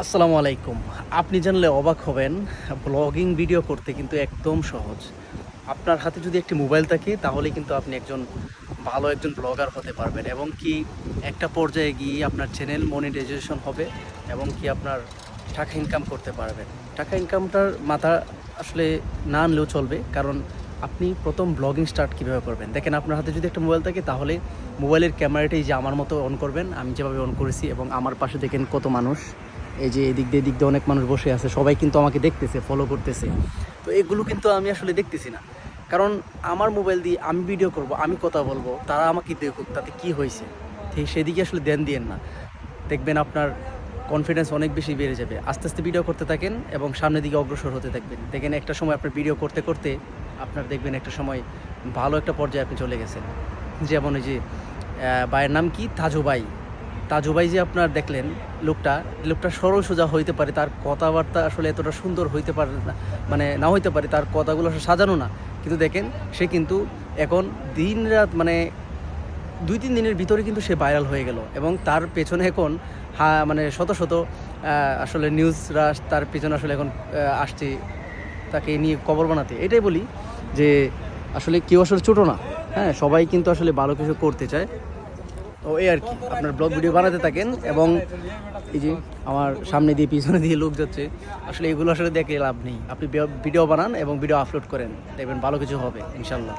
আসসালামু আলাইকুম। আপনি জানলে অবাক হবেন, ব্লগিং ভিডিও করতে কিন্তু একদম সহজ। আপনার হাতে যদি একটি মোবাইল থাকে তাহলে কিন্তু আপনি ভালো একজন ব্লগার হতে পারবেন এবং কি একটা পর্যায়ে গিয়ে আপনার চ্যানেল মনিটাইজেশন হবে এবং কি আপনার টাকা ইনকাম করতে পারবেন। টাকা ইনকামটার মাথা আসলে না আনলেও চলবে, কারণ আপনি প্রথম ব্লগিং স্টার্ট কীভাবে করবেন দেখেন। আপনার হাতে যদি একটা মোবাইল থাকে তাহলে মোবাইলের ক্যামেরাটাই যে আমার মতো অন করবেন, আমি যেভাবে অন করেছি। এবং আমার পাশে দেখেন কত মানুষ, এই যে এদিক দিয়ে অনেক মানুষ বসে আছে, সবাই কিন্তু আমাকে দেখতেছে, ফলো করতেছে। তো এগুলো কিন্তু আমি আসলে দেখতেছি না, কারণ আমার মোবাইল দিয়ে আমি ভিডিও করব, আমি কথা বলবো, তারা আমাকে দেখুক, তাতে কি হয়েছে। ঠিক সেদিকে আসলে ধ্যান দিয়েন না, দেখবেন আপনার কনফিডেন্স অনেক বেশি বেড়ে যাবে। আস্তে আস্তে ভিডিও করতে থাকেন এবং সামনের দিকে অগ্রসর হতে থাকবেন। দেখেন একটা সময় আপনার ভিডিও করতে করতে আপনার দেখবেন একটা সময় ভালো একটা পর্যায়ে আপনি চলে গেছেন। যেমন ওই যে ভাইয়ের নাম কি, তাজু ভাই যে আপনার দেখলেন, লোকটা সরল সোজা হইতে পারে, তার কথাবার্তা আসলে এতটা সুন্দর হইতে পারে না, মানে না হইতে পারে, তার কথাগুলো আসলে সাজানো না, কিন্তু দেখেন সে কিন্তু এখন দিন রাত মানে 2-3 দিনের ভিতরে কিন্তু সে ভাইরাল হয়ে গেল এবং তার পেছনে এখন মানে শত শত আসলে নিউজরা তার পেছনে আসলে এখন আসছে তাকে নিয়ে খবর বানাতে। এটাই বলি যে আসলে কেউ আসলে ছোটো না, হ্যাঁ, সবাই কিন্তু আসলে ভালো কিছু করতে চায়। তো এই আর কি, আপনার ব্লগ ভিডিও বানাতে থাকেন এবং এই যে আমার সামনে দিয়ে পিছনে দিয়ে লোক যাচ্ছে, আসলে এগুলো আসলে দেখে লাভ নেই। আপনি ভিডিও বানান এবং ভিডিও আপলোড করেন, দেখবেন ভালো কিছু হবে ইনশাল্লাহ।